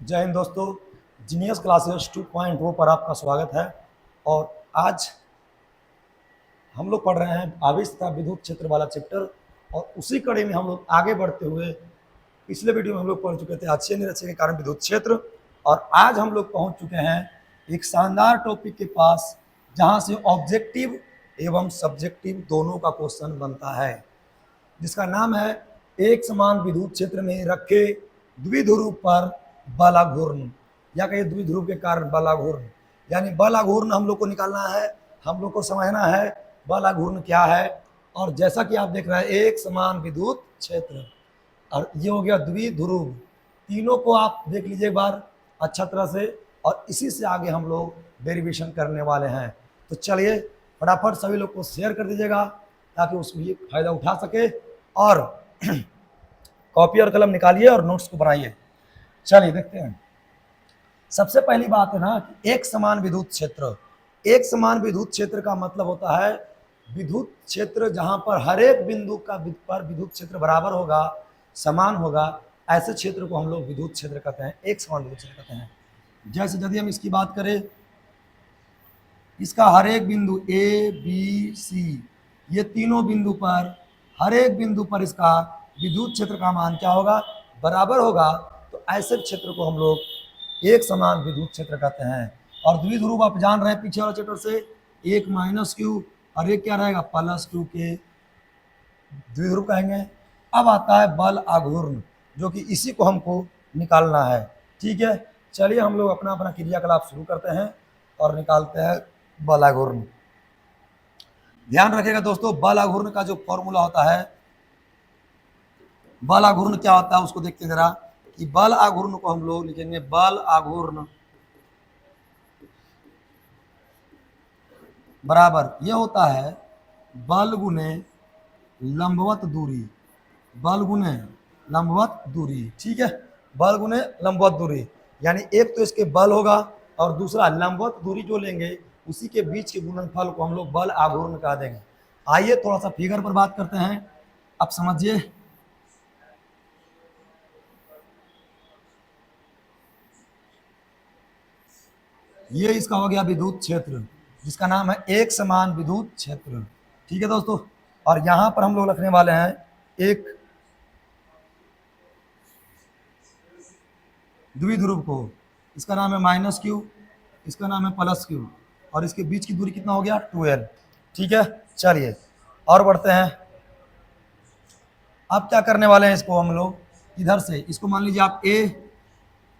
जय हिंद दोस्तों। Genius classes 2.0 पर आपका स्वागत है। और आज हम लोग पढ़ रहे हैं आवेश तथा विद्युत क्षेत्र वाला चैप्टर। और उसी कड़ी में हम लोग आगे बढ़ते हुए पिछले वीडियो में हम लोग पढ़ चुके थे अच्छे निरक्षे के कारण विद्युत क्षेत्र। और आज हम लोग पहुंच चुके हैं एक शानदार टॉपिक के पास, जहां से ऑब्जेक्टिव एवं सब्जेक्टिव दोनों का क्वेश्चन बनता है, जिसका नाम है एक समान विद्युत क्षेत्र में रखे द्विध्रुव पर बलाघूर्ण, या कहीं द्विध्रुव के कारण बलाघूर्ण। यानी बलाघूर्ण हम लोग को निकालना है, हम लोग को समझना है बलाघूर्ण क्या है। और जैसा कि आप देख रहे हैं एक समान विद्युत क्षेत्र, और ये हो गया द्विध्रुव। तीनों को आप देख लीजिए एक बार अच्छा तरह से, और इसी से आगे हम लोग डेरिवेशन करने वाले हैं। तो चलिए फटाफट सभी लोग को शेयर कर दीजिएगा ताकि उसमें फायदा उठा सके। और कॉपी और कलम निकालिए और नोट्स को बनाइए। चलिए देखते हैं। सबसे पहली बात है ना कि एक समान विद्युत क्षेत्र। एक समान विद्युत क्षेत्र का मतलब होता है विद्युत क्षेत्र जहां पर हर एक बिंदु का पर विद्युत क्षेत्र बराबर होगा, समान होगा, ऐसे क्षेत्र को हम लोग विद्युत क्षेत्र कहते हैं, एक समान विद्युत क्षेत्र कहते हैं। जैसे यदि हम इसकी बात करें, इसका हर एक बिंदु ए बी सी, ये तीनों बिंदु पर हर एक बिंदु पर इसका विद्युत क्षेत्र का मान क्या होगा, बराबर होगा। तो ऐसे क्षेत्र को हम लोग एक समान विद्युत क्षेत्र कहते हैं। और द्विध्रुव आप जान रहे हैं पीछे वाले क्षेत्र से, एक माइनस क्यू और एक क्या रहेगा प्लस क्यू के द्विध्रुव कहेंगे। अब आता है बल आघूर्ण, जो कि इसी को हमको निकालना है। ठीक है, चलिए हम लोग अपना अपना क्रियाकलाप शुरू करते हैं और निकालते हैं बल आघूर्ण। ध्यान रखिएगा दोस्तों, बल आघूर्ण का जो फॉर्मूला होता है, बल आघूर्ण क्या होता है उसको देखते जरा। कि बल आघूर्ण को हम लोग लिखेंगे बल आघूर्ण बराबर ये होता है बल गुने लंबवत दूरी। बल गुने लंबवत दूरी, ठीक है, बल गुने लंबवत दूरी। यानी एक तो इसके बल होगा और दूसरा लंबवत दूरी जो लेंगे उसी के बीच के गुणनफल को हम लोग बल आघूर्ण कह देंगे। आइए थोड़ा सा फिगर पर बात करते हैं, अब समझिए। ये इसका हो गया विद्युत क्षेत्र, जिसका नाम है एक समान विद्युत क्षेत्र। ठीक है दोस्तों, और यहां पर हम लोग रखने वाले हैं एक द्विध्रुव को, इसका नाम है माइनस क्यू, इसका नाम है प्लस क्यू, और इसके बीच की दूरी कितना हो गया 12। ठीक है, चलिए और बढ़ते हैं। अब क्या करने वाले हैं, इसको हम लोग इधर से, इसको मान लीजिए आप ए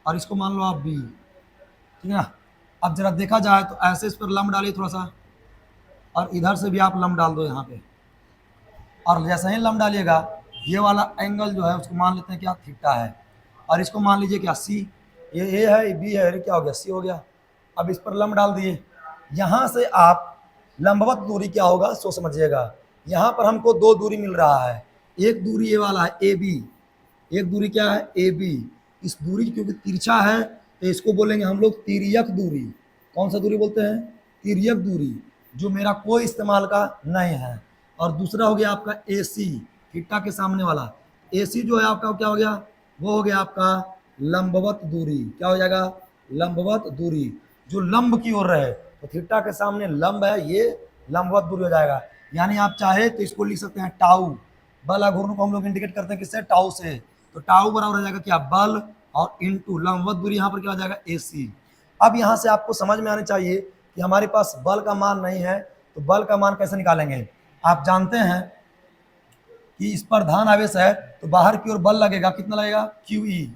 और इसको मान लो आप बी, ठीक है ना। अब जरा देखा जाए तो ऐसे इस पर लंब डालिए थोड़ा सा, और इधर से भी आप लंब डाल दो यहाँ पे। और जैसे ही लंब डालिएगा ये वाला एंगल जो है उसको मान लेते हैं क्या थीटा है, और इसको मान लीजिए क्या सी। ये ए है, ये बी है, अरे क्या हो गया सी हो गया। अब इस पर लंब डाल दिए। यहाँ से आप लंबवत दूरी क्या होगा सो समझिएगा। यहाँ पर हमको दो दूरी मिल रहा है, एक दूरी ये वाला है ए बी, एक दूरी क्या है ए बी। इस दूरी क्योंकि तिरछा है तो इसको बोलेंगे हम लोग तिर्यक दूरी। कौन सा दूरी बोलते हैं, तिर्यक दूरी, जो मेरा कोई इस्तेमाल का नहीं है। और दूसरा हो गया आपका ए सी, थीटा के सामने वाला। ए सी जो है आपका क्या हो गया, वो हो गया आपका लंबवत दूरी। क्या हो जाएगा, लंबवत दूरी, जो लंब की ओर रहे। तो थीटा के सामने लंब है, ये लंबवत दूरी हो जाएगा। यानी आप चाहे तो इसको लिख सकते हैं टाउ। बल आघूर्ण को हम लोग इंडिकेट करते हैं किससे, टाउ से। तो टाउ बराबर हो जाएगा क्या, बल और इनटू लंबवत दूरी, यहाँ पर क्या हो जाएगा ए सी। अब यहाँ से आपको समझ में आनी चाहिए कि हमारे पास बल का मान नहीं है, तो बल का मान कैसे निकालेंगे। आप जानते हैं कि इस पर धन आवेश है तो बाहर की ओर बल लगेगा, कितना लगेगा क्यू ई,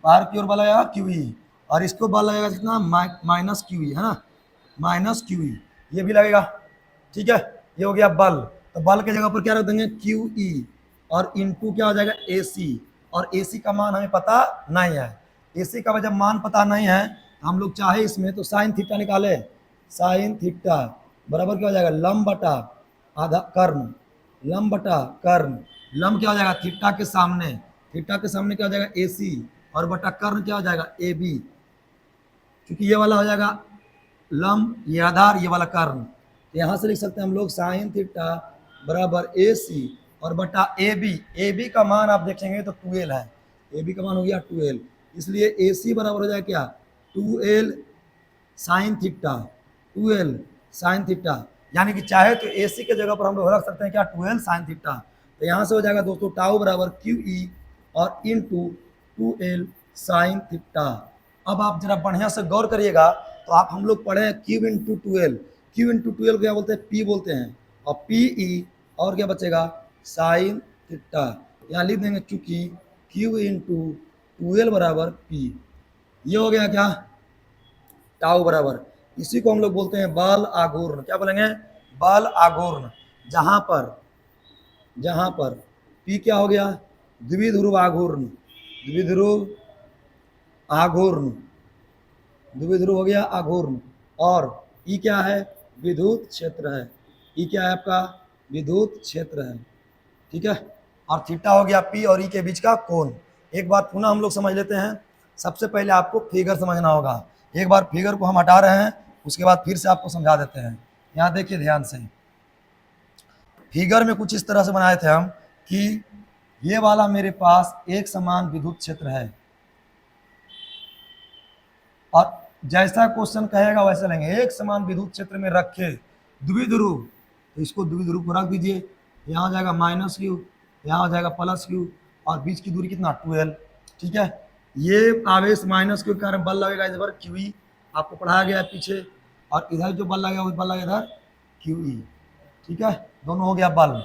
बाहर की ओर बल लगेगा क्यू ई, और इसको बल लगेगा कितना माइनस क्यू ई, है ना, माइनस क्यू ई, ये भी लगेगा। ठीक है, ये हो गया बल। तो बल के जगह पर क्या रख देंगे क्यू ई, और इनटू क्या हो जाएगा ए सी। और ए सी का मान हमें पता नहीं है। ए सी का जब मान पता नहीं है हम लोग चाहे इसमें तो साइन थीटा निकाले, साइन थीटा बराबर क्या हो जाएगा लंब बटा आधा कर्ण, लंब बटा कर्ण। लंब क्या हो जाएगा थीटा के सामने, थीटा के सामने क्या हो जाएगा ए सी, और बटा कर्ण क्या हो जाएगा ए बी, क्योंकि ये वाला हो जाएगा लंब, ये आधार, ये वाला कर्ण। तो यहाँ से लिख सकते हैं हम लोग साइन थीटा बराबर ए सी और बटा ए बी। ए बी का मान आप देखेंगे तो 12 है, ए बी का मान हो गया 12। इसलिए ए सी बराबर हो जाए क्या, 2l sine theta, 2l sine theta. यानी कि चाहे तो ए सी के जगह पर हम लोग रख सकते हैं क्या, 2l साइन थीटा। तो यहाँ से हो जाएगा दोस्तों टाउ बराबर क्यू ई और इंटू 2l साइन थीटा। अब आप जरा बढ़िया से गौर करिएगा, तो आप हम लोग पढ़े हैं Q into 2l, Q into 2l क्या बोलते हैं, पी बोलते हैं, और पी ई और क्या बचेगा, साइन थीटा। यहाँ लिख देंगे चूंकि क्यू इंटू 2l बराबर पी, ये हो गया क्या, टाउ बराबर। इसी को हम लोग बोलते हैं बल आघूर्ण, क्या बोलेंगे, बल आघूर्ण। जहां पर पी क्या हो गया, द्विध्रुव आघूर्ण, द्विध्रुव आघूर्ण, द्विध्रुव हो गया आघूर्ण, और ई क्या है, विद्युत क्षेत्र है, ई क्या है आपका, विद्युत क्षेत्र है, ठीक है। और थीटा हो गया पी और ई के बीच का कोण। एक बार पुनः हम लोग समझ लेते हैं। सबसे पहले आपको फिगर समझना होगा, एक बार फिगर को हम हटा रहे हैं, उसके बाद फिर से आपको समझा देते हैं। यहाँ देखिए ध्यान से, फिगर में कुछ इस तरह से बनाए थे हम कि ये वाला मेरे पास एक समान विद्युत क्षेत्र है, और जैसा क्वेश्चन कहेगा वैसा लेंगे, एक समान विद्युत क्षेत्र में रखे द्विध्रुव, तो इसको द्विध्रुव को रख दीजिए, यहाँ हो जाएगा माइनस क्यू, यहाँ हो जाएगा प्लस क्यू, और बीच की दूरी कितना, 2l, ठीक है। ये आवेश माइनस क्यू के कारण बल लगेगा इस पर क्यू ई, आपको पढ़ाया गया है पीछे, और इधर जो बल लगेगा वो बल लगेगा इधर क्यू ई, ठीक है, दोनों हो गया बल।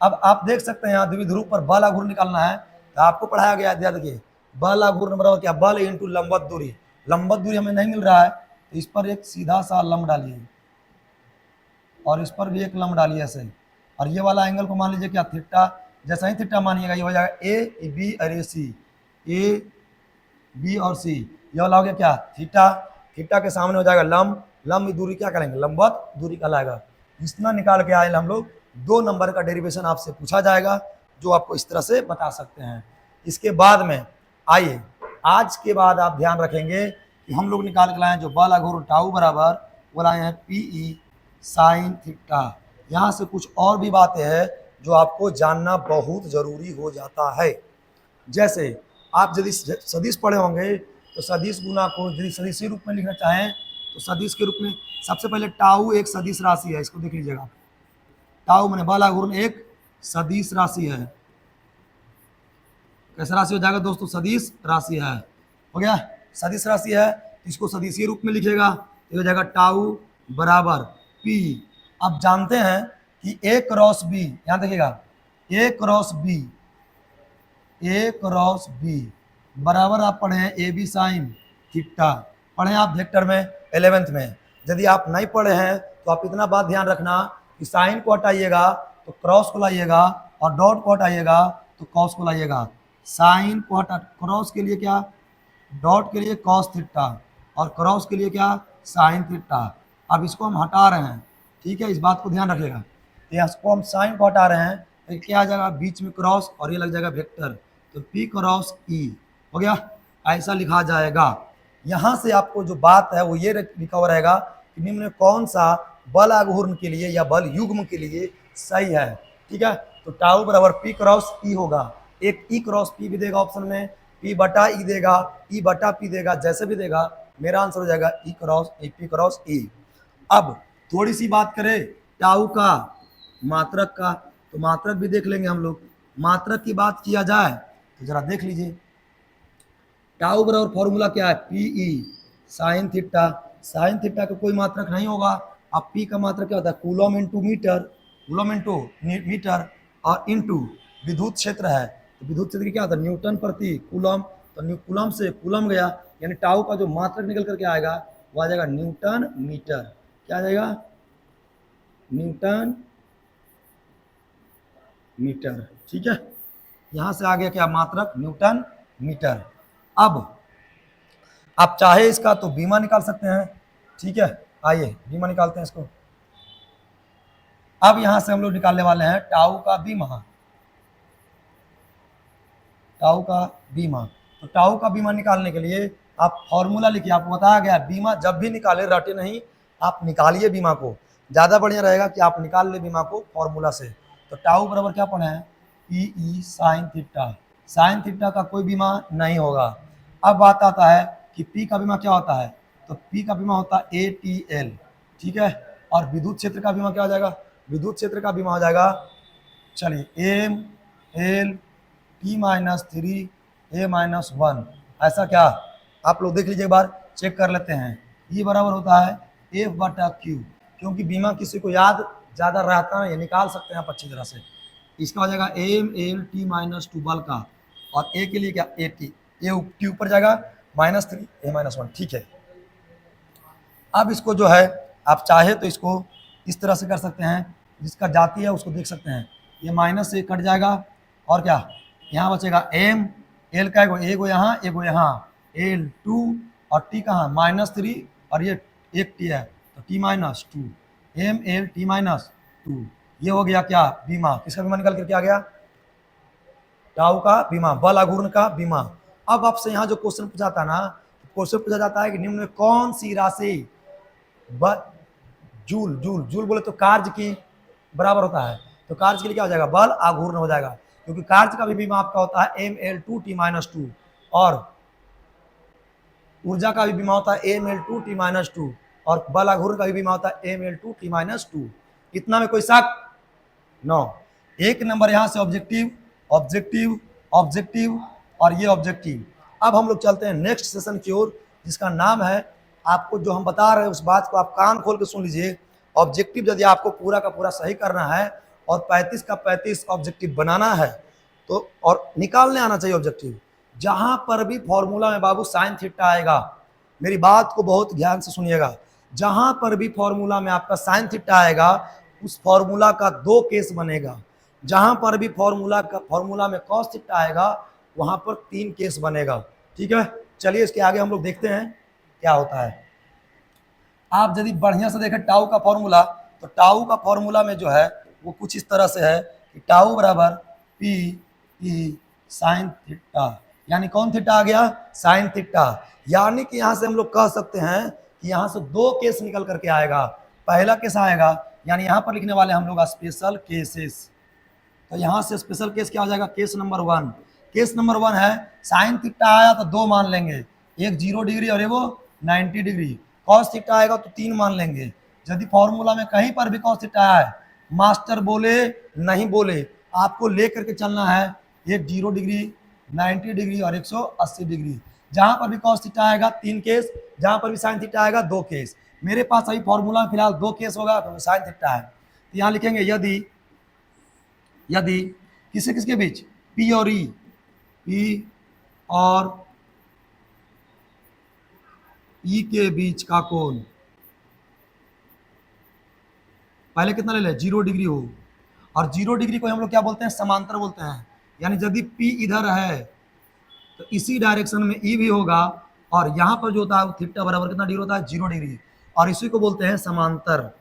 अब आप देख सकते हैं यहाँ द्विध्रुव पर बल आघूर्ण निकालना है, तो आपको पढ़ाया गया है, देखिए बल आघूर्ण बराबर क्या, बल इंटू लंबवत दूरी, लंबवत दूरी हमें नहीं मिल रहा है, तो इस पर एक सीधा सा लंब डालिए, और इस पर भी एक लंब डालिए ऐसे, और ये वाला एंगल को मान लीजिए क्या, थीटा। जैसा ही थीटा मानिएगा ये हो जाएगा ए बी और ए सी, ए बी और सी, ये वाला हो गया क्या, थीटा। थीटा के सामने हो जाएगा लंब, लंब की दूरी क्या करेंगे, लंबवत दूरी कहलाएगा। इतना निकाल के आए हम लोग, 2 नंबर का डेरिवेशन आपसे पूछा जाएगा, जो आपको इस तरह से बता सकते हैं। इसके बाद में आइए, आज के बाद आप ध्यान रखेंगे कि हम लोग निकाल के लाए जो बल आघूर्ण टाउ बराबर, वो लाए हैं पी ई साइन थीटा। यहाँ से कुछ और भी बातें हैं जो आपको जानना बहुत जरूरी हो जाता है। जैसे आप यदि सदिश पढ़े होंगे, तो सदिश गुना को यदि सदिश रूप में लिखना चाहें, तो सदिश के रूप में सबसे पहले टाउ एक सदिश राशि है, इसको देख लीजिएगा, टाउ मैंने बल आघूर्ण एक सदिश राशि है। कैसा राशि हो जाएगा दोस्तों, सदिश राशि है, हो गया, सदिश राशि है, इसको सदिशीय रूप में लिखेगा, तो हो जाएगा टाउ बराबर पी। अब जानते हैं कि ए क्रॉस बी, यहाँ देखिएगा, ए क्रॉस बी, ए क्रॉस बी बराबर आप पढ़े हैं ए बी साइन थीटा, पढ़े हैं आप वेक्टर में 11th में। यदि आप नहीं पढ़े हैं तो आप इतना बात ध्यान रखना कि साइन को हटाइएगा तो क्रॉस को लाइएगा, और डॉट को हटाइएगा तो कॉस को लाइएगा। साइन को हटा, क्रॉस के लिए क्या, डॉट के लिए कॉस थीटा, और क्रॉस के लिए क्या, साइन थीटा। अब इसको हम हटा रहे हैं, ठीक है, इस बात को ध्यान रखिएगा। तो इसको हम साइन को हटा रहे हैं, तो क्या आ जाएगा, बीच में क्रॉस और ये लग जाएगा वेक्टर, तो पी क्रॉस ई हो गया, ऐसा लिखा जाएगा। यहाँ से आपको जो बात है वो ये लिखा हुआ रहेगा कि निम्न में कौन सा बल आघूर्ण के लिए या बल युग्म के लिए सही है, ठीक है। तो टाउ बराबर पी क्रॉस ई होगा, एक ई क्रॉस पी भी देगा ऑप्शन में, पी बटा ई देगा, ई बटा पी देगा, जैसे भी देगा, मेरा आंसर हो जाएगा ई क्रॉस ई, पी क्रॉस ई। अब थोड़ी सी बात करें टाउ का मात्रक का, तो मात्रक भी देख लेंगे हम लोग। मात्रक की बात किया जाए तो जरा देख लीजिए, टाउ बराबर फॉर्मूला क्या है, P E sine theta, sine theta का कोई मात्रक नहीं होगा। अब पी का मात्रक क्या होता है, coulomb into metre, coulomb into metre, और इंटू विद्युत क्षेत्र है, तो विद्युत क्षेत्र क्या होता है, न्यूटन प्रति कूलम, तो कूलम से कूलम गया, यानी टाउ का जो मात्रक निकल करके आएगा वो आ जाएगा न्यूटन मीटर, क्या आ जाएगा, न्यूटन मीटर, ठीक है। यहाँ से आ गया क्या मात्रक, न्यूटन मीटर। अब आप चाहे इसका तो बीमा निकाल सकते हैं, ठीक है, आइए बीमा निकालते हैं इसको। अब यहां से हम लोग निकालने वाले हैं टाउ का बीमा, टाउ का बीमा। तो टाउ का बीमा निकालने के लिए आप फॉर्मूला लिखिए, आपको बताया गया बीमा जब भी निकाले रटे नहीं, आप निकालिए बीमा को, ज़्यादा बढ़िया रहेगा कि आप निकाल ले बीमा को फॉर्मूला से। तो टाउ बराबर क्या पढ़े हैं, P E sine theta, sine theta का कोई बीमा नहीं होगा। अब बात आता है कि P का बीमा क्या होता है, तो P का बीमा होता है ATL, ठीक है। और विद्युत क्षेत्र का बीमा क्या हो जाएगा, विद्युत क्षेत्र का बीमा हो जाएगा, चलिए ML-T-3 A-1, ऐसा क्या, आप लोग देख लीजिए एक बार, चेक कर लेते हैं। ये बराबर होता है F/Q, क्योंकि बीमा किसी को याद ज़्यादा रहता है, ये निकाल सकते हैं आप अच्छी तरह से। इसका हो जाएगा ML-T-2 बल का, और A के लिए क्या AT, ये T ऊपर जाएगा -3 A-1, ठीक है। अब इसको जो है आप चाहे तो इसको इस तरह से कर सकते हैं, जिसका जाती है उसको देख सकते हैं, ये माइनस से कट जाएगा और क्या यहाँ बचेगा M, L का एगो यहाँ एगो यहाँ, L2 और T कहाँ -3 और ये एक T है तो T-2 ML-T-2, ये हो गया क्या बीमा, किसका बीमा निकल करके आ गया, टाउ का बीमा, बल आघूर्ण का बीमा। अब आपसे यहाँ जो क्वेश्चन पूछा था ना, क्वेश्चन पूछा जाता है कि निम्न में कौन सी राशि जूल जूल जूल बोले तो कार्य की बराबर होता है, तो कार्य के लिए क्या हो जाएगा, बल आघूर्ण हो जाएगा, क्योंकि कार्य का भी बीमा आपका होता है ML2T-2, और ऊर्जा का भी बीमा होता है ML2T-2, और बल आघूर्ण का भी बीमा होता है ML2T-2। इतना में कोई शक? नो। एक नंबर यहाँ से ऑब्जेक्टिव ऑब्जेक्टिव ऑब्जेक्टिव और ये ऑब्जेक्टिव। अब हम लोग चलते हैं नेक्स्ट सेशन की ओर, जिसका नाम है, आपको जो हम बता रहे हैं उस बात को आप कान खोल के सुन लीजिए। ऑब्जेक्टिव यदि आपको पूरा का पूरा सही करना है और 35 का 35 ऑब्जेक्टिव बनाना है तो, और निकालने आना चाहिए ऑब्जेक्टिव, जहां पर भी फॉर्मूला में बाबू साइन थीटा आएगा, मेरी बात को बहुत ध्यान से सुनिएगा, जहां पर भी फॉर्मूला में आपका साइन थीटा आएगा उस फॉर्मूला का 2 केस बनेगा, जहां पर भी फॉर्मूला में कॉस थीटा आएगा वहां पर 3 केस बनेगा, ठीक है। चलिए इसके आगे हम लोग देखते हैं क्या होता है। आप यदि बढ़िया से देखें टाउ का फॉर्मूला, तो टाउ का फॉर्मूला में जो है वो कुछ इस तरह से है कि टाउ बराबर पी ई साइन थीटा, यानी कौन थीटा आ गया, साइन थीटा। यानी कि यहाँ से हम लोग कह सकते हैं कि यहाँ से 2 केस निकल करके आएगा। पहला केस आएगा, यानी यहाँ पर लिखने वाले हम लोग स्पेशल केसेस, तो यहाँ से स्पेशल केस क्या हो जाएगा, केस नंबर 1। केस नंबर 1 है साइन थीटा आया तो 2 मान लेंगे, एक 0 डिग्री और वो 90 डिग्री। कॉस थीटा आएगा तो 3 मान लेंगे। यदि फॉर्मूला में कहीं पर भी कॉस थीटा आया है, मास्टर बोले नहीं बोले, आपको ले करके चलना है, एक 0 डिग्री 90 डिग्री और 180 डिग्री। जहां पर भी कॉस थीटा आएगा 3 केस, जहां पर भी साइन थीटा आएगा 2 केस। मेरे पास अभी फॉर्मूला में फिलहाल 2 केस होगा तो साइन थीटा है, तो यहाँ लिखेंगे यदि किसके किसके बीच, P और E, P और E के बीच का कोण पहले कितना ले ले, 0 डिग्री हो, और 0 डिग्री को हम लोग क्या बोलते हैं, समांतर बोलते हैं। यानी यदि P इधर है तो इसी डायरेक्शन में E भी होगा, और यहाँ पर जो होता है थीटा बराबर कितना डिग्री होता है, 0 डिग्री, और इसी को बोलते हैं समांतर।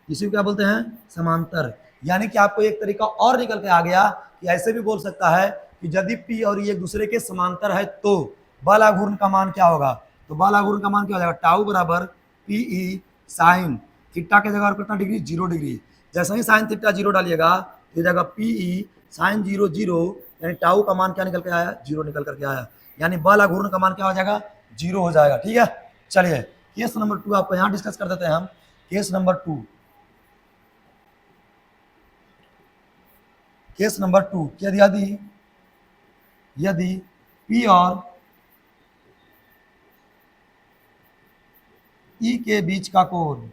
इसी को क्या बोलते हैं, समांतर। यानी कि आपको एक तरीका और निकल के आ गया कि ऐसे भी बोल सकता है कि यदि P और E एक दूसरे के समांतर है तो बल आघूर्ण का मान क्या होगा, तो बल आघूर्ण का मान क्या हो जाएगा, टाउ बराबर PE साइन थीटा के जगह कितना डिग्री, 0 डिग्री। जैसे ही साइन थीटा 0 डालिएगा तो जगह PE साइन 0 0, यानी टाउ का मान क्या निकल के आया, 0 निकल करके आया, यानी बल आघूर्ण का मान क्या हो जाएगा, 0 हो जाएगा, ठीक है। चलिए केस नंबर 2 आपको यहाँ डिस्कस कर देते हैं हम। केस नंबर 2, केस नंबर 2, यदि P और E के बीच का कोण,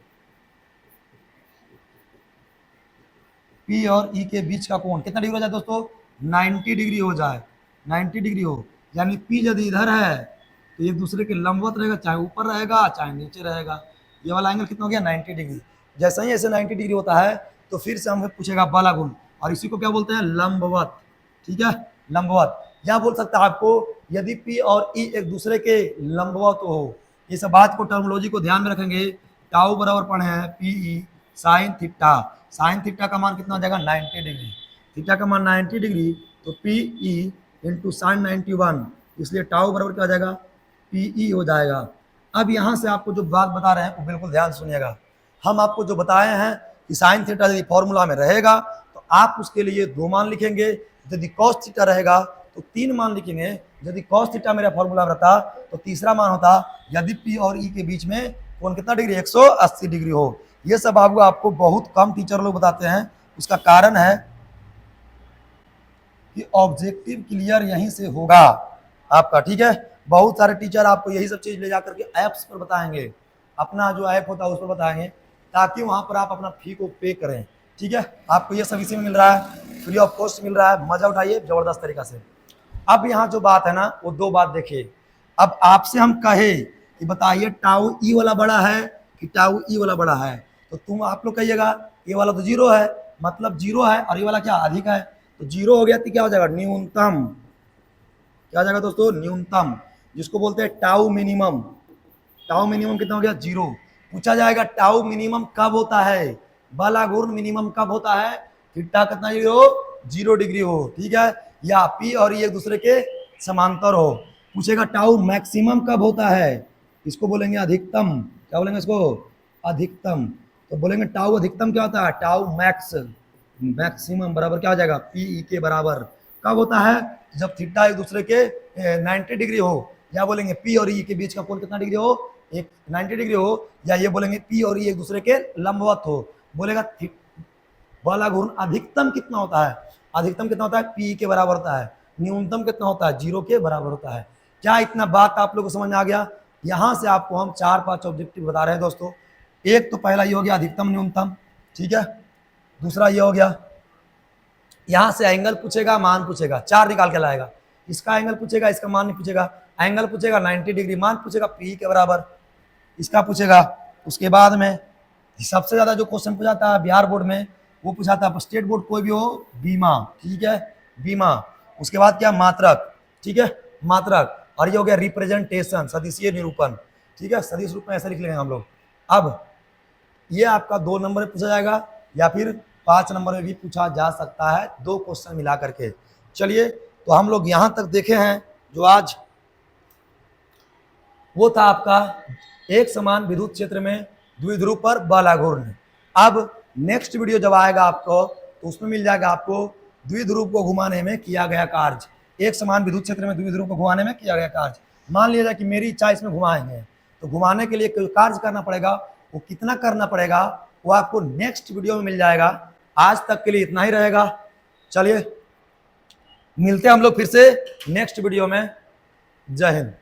P और E के बीच का कोण कितना डिग्री हो जाए दोस्तों, 90 डिग्री हो जाए, 90 डिग्री हो, यानी P यदि इधर है तो एक दूसरे के लंबवत रहेगा, चाहे ऊपर रहेगा चाहे नीचे रहेगा। ये वाला एंगल कितना हो गया, 90 डिग्री। जैसे ही ऐसे 90 डिग्री होता है तो फिर से हमें पूछेगा बल आघूर्ण, और इसी को क्या बोलते हैं, लंबवत, ठीक है, लंबवत। या बोल सकता है आपको यदि P और E एक दूसरे के लंबवत हो, ये सब बात को टर्मोलॉजी को ध्यान में रखेंगे। टाउ बराबर पढ़े हैं PE sine theta, sine theta का मान कितना हो जाएगा, 90 डिग्री, थीटा का मान 90 डिग्री, तो PE इंटू साइन 91, इसलिए टाउ बराबर क्या हो जाएगा, PE हो जाएगा। अब यहाँ से आपको जो बात बता रहे हैं वो बिल्कुल ध्यान सुनिएगा। हम आपको जो बताए हैं कि साइन थीटा यदि फॉर्मूला में रहेगा तो आप उसके लिए 2 मान लिखेंगे, यदि कॉस थीटा रहेगा तो 3 मान लिखेंगे। यदि cos थीटा मेरा फॉर्मूला रहता तो तीसरा मान होता यदि P और E के बीच में कोण कितना डिग्री, 180 डिग्री हो। ये सब आपको बहुत कम टीचर लोग बताते हैं। उसका कारण है कि ऑब्जेक्टिव क्लियर यहीं से होगा आपका, ठीक है। बहुत सारे टीचर आपको यही सब चीज ले जाकर के ऐप्स पर बताएंगे, अपना जो ऐप होता है उस पर बताएंगे, ताकि वहां पर आप अपना फी को पे करें, ठीक है। आपको ये सब इसी में मिल रहा है, फ्री ऑफ कॉस्ट मिल रहा है, मजा उठाइए जबरदस्त तरीका से। अब यहाँ जो बात है ना, वो 2 बात देखिए। अब आपसे हम कहे कि बताइए टाउ ई वाला बड़ा है कि टाउ ई वाला बड़ा है, तो आप लोग कहिएगा ये वाला तो 0 है, मतलब 0 है, और ये वाला क्या अधिक है, तो 0 हो गया तो क्या हो जाएगा, न्यूनतम। क्या हो जाएगा दोस्तों, न्यूनतम, जिसको बोलते हैं टाउ मिनिमम। टाउ मिनिमम कितना हो गया, 0। पूछा जाएगा टाउ मिनिमम कब होता है, बल घूर्ण मिनिमम कब होता है, थीटा कितना डिग्री हो, 0 डिग्री हो, ठीक है, या पी और ई एक दूसरे के समांतर हो। पूछेगा टाउ मैक्सिमम कब होता है, इसको बोलेंगे अधिकतम। क्या बोलेंगे इसको, अधिकतम। तो बोलेंगे टाउ अधिकतम क्या होता है, टाउ मैक्स, मैक्सिमम बराबर क्या हो जाएगा, पी ई के बराबर कब होता है, जब थीटा एक दूसरे के 90 डिग्री हो, या बोलेंगे पी और ई के बीच का कोण कितना डिग्री हो, एक 90 डिग्री हो, या ये बोलेंगे पी और ई एक दूसरे के लंबवत हो। बोलेगा बल घूर्ण अधिकतम कितना होता है, अधिकतम कितना होता है, पी के बराबर होता है, न्यूनतम कितना होता है, 0 के बराबर होता है। क्या इतना बात आप लोगों को समझ में आ गया। यहां से आपको हम 4-5 ऑब्जेक्टिव बता रहे हैं दोस्तों। एक तो पहला ये हो गया अधिकतम न्यूनतम, ठीक है। दूसरा ये हो गया, यहां से एंगल पूछेगा, मान पूछेगा, 4 निकाल के लाएगा। इसका एंगल पूछेगा, इसका मान नहीं पूछेगा। एंगल पूछेगा 90 डिग्री, मान पूछेगा पी के बराबर, इसका पूछेगा। उसके बाद में सबसे ज्यादा जो क्वेश्चन पूछाता है बिहार बोर्ड में, वो पूछाता है, स्टेट बोर्ड कोई भी हो, बीमा, ठीक है, बीमा। उसके बाद क्या, मात्रक, ठीक है, मात्रक। और ये हो गया रिप्रेजेंटेशन, सदिशीय निरूपण, ठीक है, सदिश रूप में ऐसा लिख लेंगे हम लोग। अब ये आपका 2 नंबर में पूछा जाएगा, या फिर 5 नंबर में भी पूछा जा सकता है, 2 क्वेश्चन मिला करके। चलिए, तो हम लोग यहां तक देखे हैं। जो आज वो था आपका एक समान विद्युत क्षेत्र में द्विध्रुव पर बल घूर्ण। अब नेक्स्ट वीडियो जब आएगा आपको, तो उसमें मिल जाएगा आपको द्विध्रुव को घुमाने में किया गया कार्य, एक समान विद्युत क्षेत्र में द्विध्रुव को घुमाने में किया गया कार्य। मान लिया जाए कि मेरी इच्छा इसमें घुमाएंगे, तो घुमाने के लिए कोई कार्य करना पड़ेगा, वो कितना करना पड़ेगा वो आपको नेक्स्ट वीडियो में मिल जाएगा। आज तक के लिए इतना ही रहेगा। चलिए, मिलते हैं हम लोग फिर से नेक्स्ट वीडियो में। जय हिंद।